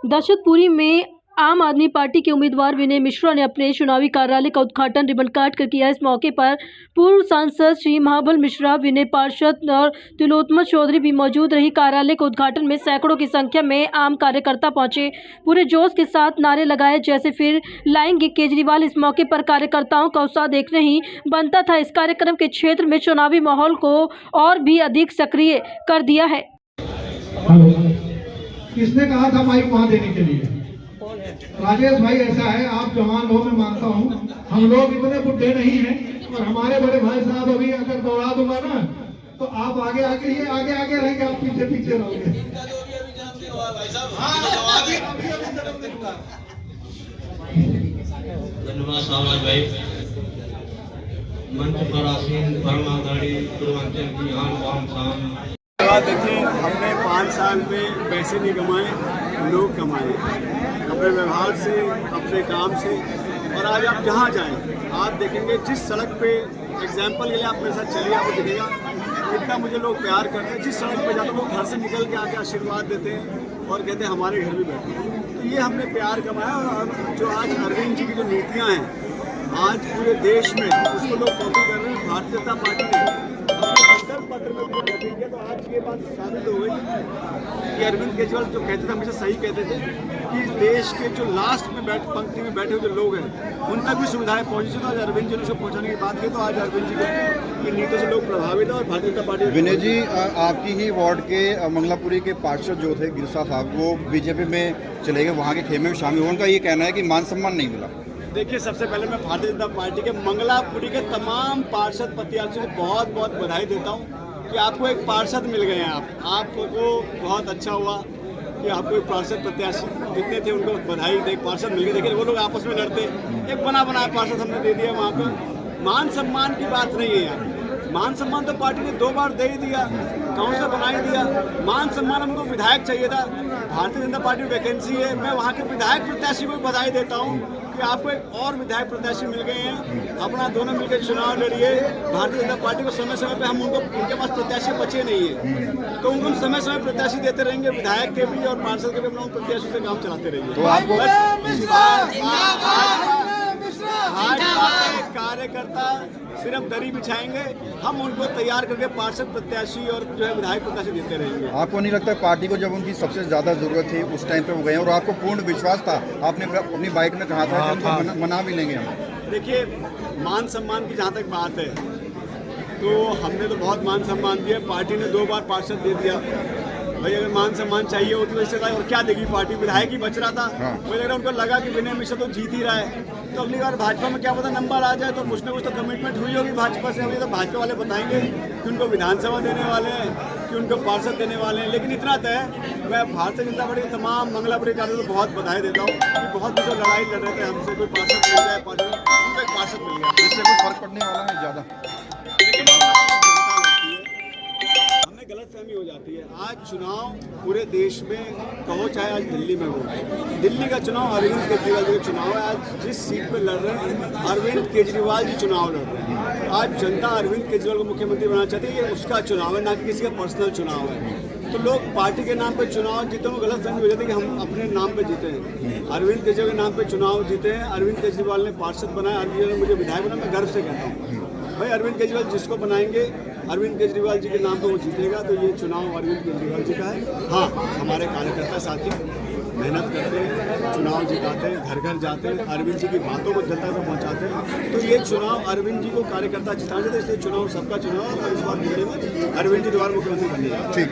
दशरथपुरी में आम आदमी पार्टी के उम्मीदवार विनय मिश्रा ने अपने चुनावी कार्यालय का उद्घाटन रिबन काट कर किया। इस मौके पर पूर्व सांसद श्री महाबल मिश्रा, विनय पार्षद और तिलोत्तमा चौधरी भी मौजूद रही। कार्यालय के उद्घाटन में सैकड़ों की संख्या में आम कार्यकर्ता पहुंचे, पूरे जोश के साथ नारे लगाए जैसे फिर लाएंगे केजरीवाल। इस मौके पर कार्यकर्ताओं का उत्साह देखने ही बनता था। इस कार्यक्रम के क्षेत्र में चुनावी माहौल को और भी अधिक सक्रिय कर दिया है। किसने कहा था माइक वहां देने के लिए? राजेश भाई, ऐसा है, आप जवान हो, मैं मानता हूँ, हम लोग इतने बुढ़े नहीं हैं और हमारे बड़े भाई साहब अभी अगर दौड़ा दूंगा ना तो आप आगे आगे रहेंगे, आप पीछे पीछे रहोगे। धन्यवाद सामाज भाई। मंच पर आसीन परमाधारी पूर्वांचल की आन बान शान। देखिए, हमने 5 साल में पैसे नहीं कमाए, लोग कमाए अपने व्यवहार से, अपने काम से। और आज आप जहाँ जाएं, आप देखेंगे जिस सड़क पे, एग्जाम्पल के लिए आप मेरे साथ चलिए, आपको दिखेगा इतना मुझे लोग प्यार करते हैं। जिस सड़क पे जाते हैं वो घर से निकल के आके आशीर्वाद देते हैं और कहते हैं हमारे घर भी बैठो। तो ये हमने प्यार कमाया। और जो आज अरविंद जी की जो नीतियाँ हैं आज पूरे देश में, उसको लोग कॉपी कर रहे हैं। भारतीय जनता पार्टी ने संकल्प पत्र में कॉपी किया, तो आज ये बात साबित हो गई कि अरविंद केजरीवाल जो कहते थे, हमेशा सही कहते थे कि देश के जो लास्ट में पंक्ति में बैठे हुए जो लोग हैं उन तक भी सुविधाएं पहुंची। तो आज अरविंद जी ने उसको पहुंचाने की बात की, तो आज अरविंद जी की नीतियों से लोग प्रभावित है। और भारतीय जनता पार्टी। विनय जी, आपकी ही वार्ड के मंगलापुरी के पार्षद जो थे गिरसा साहब, वो बीजेपी में चले गए, वहाँ के खेमे में शामिल हुए। उनका ये कहना है कि मान सम्मान नहीं मिला। देखिए, सबसे पहले मैं भारतीय जनता पार्टी के मंगलापुरी के तमाम पार्षद प्रत्याशियों को बहुत बहुत बधाई देता हूं कि आपको एक पार्षद मिल गए हैं। आपको बहुत अच्छा हुआ कि आपको एक पार्षद प्रत्याशी जितने थे उनको बधाई, एक पार्षद मिल गए। देखिए, वो लोग आपस में लड़ते, एक बनाया पार्षद हमने दे दिया। वहाँ पर मान सम्मान की बात नहीं है यार। मान सम्मान तो पार्टी ने 2 बार दे ही दिया, काउंसिलर बना ही दिया। मान सम्मान हमको विधायक चाहिए था। भारतीय जनता पार्टी वैकेंसी है। मैं वहाँ के विधायक प्रत्याशी को बधाई देता हूँ कि आपको एक और विधायक प्रत्याशी मिल गए हैं। अपना दोनों मिलकर चुनाव लड़िए। भारतीय जनता पार्टी को समय समय पे हम उनके पास प्रत्याशी बचे नहीं है, तो उनको समय समय प्रत्याशी देते रहेंगे, विधायक के भी और पार्षद के भी। अपना प्रत्याशी से काम चलाते रहेंगे। तो आपको भाजपा के कार्यकर्ता सिर्फ दरी बिछाएंगे, हम उनको तैयार करके पार्षद प्रत्याशी और जो है विधायक प्रत्याशी देते रहेंगे। आपको नहीं लगता पार्टी को जब उनकी सबसे ज्यादा जरूरत थी उस टाइम पे वो गए और आपको पूर्ण विश्वास था? आपने अपनी बाइट में कहा था कि उनको मना भी लेंगे हम। देखिए, मान सम्मान की जहाँ तक बात है तो हमने तो बहुत मान सम्मान दिया। पार्टी ने 2 बार पार्षद दे दिया। भाई, अगर मान सम्मान चाहिए हो तो वैसे और क्या देगी पार्टी? विधायक ही बच रहा था। मुझे लग रहा उनको लगा कि विनय मिश्रा तो जीत ही रहा है, तो अगली बार भाजपा में क्या पता नंबर आ जाए। तो कुछ ना कुछ तो कमिटमेंट हुई होगी भाजपा से। अभी तो भाजपा वाले बताएंगे कि उनको विधानसभा देने वाले हैं, कि उनको पार्षद देने वाले हैं। लेकिन इतना तय, मैं भारतीय जनता पार्टी के तमाम मंगलापुरी कार्यों को बहुत बधाई देता हूँ कि बहुत जो लड़ाई लड़ रहे थे हमसे, कोई पार्षद मिल जाए, उनको एक पार्षद मिल गया। इससे कोई फर्क पड़ने वाला है ज़्यादा? हमें गलतफहमी हो जाती है। आज चुनाव पूरे देश में, कहो चाहे आज दिल्ली में हो, दिल्ली का चुनाव अरविंद केजरीवाल जी का चुनाव है। आज जिस सीट पे लड़ रहे हैं अरविंद केजरीवाल जी चुनाव लड़ रहे हैं। आज जनता अरविंद केजरीवाल को मुख्यमंत्री बनाना चाहती है। ये उसका चुनाव है, ना कि किसी का पर्सनल चुनाव है। तो लोग पार्टी के नाम पे चुनाव जीते हैं, गलतफहमी हो जाती है कि हम अपने नाम पे जीते हैं। अरविंद केजरीवाल के नाम पे चुनाव जीते हैं। अरविंद केजरीवाल ने पार्षद बनाया, अरविंद ने मुझे विधायक बनाया। मैं गर्व से कहता हूँ भाई, अरविंद केजरीवाल जिसको बनाएंगे अरविंद केजरीवाल जी के नाम पे वो जीतेगा। तो ये चुनाव अरविंद केजरीवाल जी का है। हाँ, हमारे कार्यकर्ता साथी मेहनत करते हैं, चुनाव जिताते हैं, घर घर जाते हैं, अरविंद जी की बातों को जनता तक पहुंचाते हैं। तो ये चुनाव अरविंद जी को कार्यकर्ता जिताने देते, इसलिए चुनाव सबका चुनाव। और इस बार दिल्ली में अरविंद जी दोबारा मुख्यमंत्री बनेगा। ठीक है।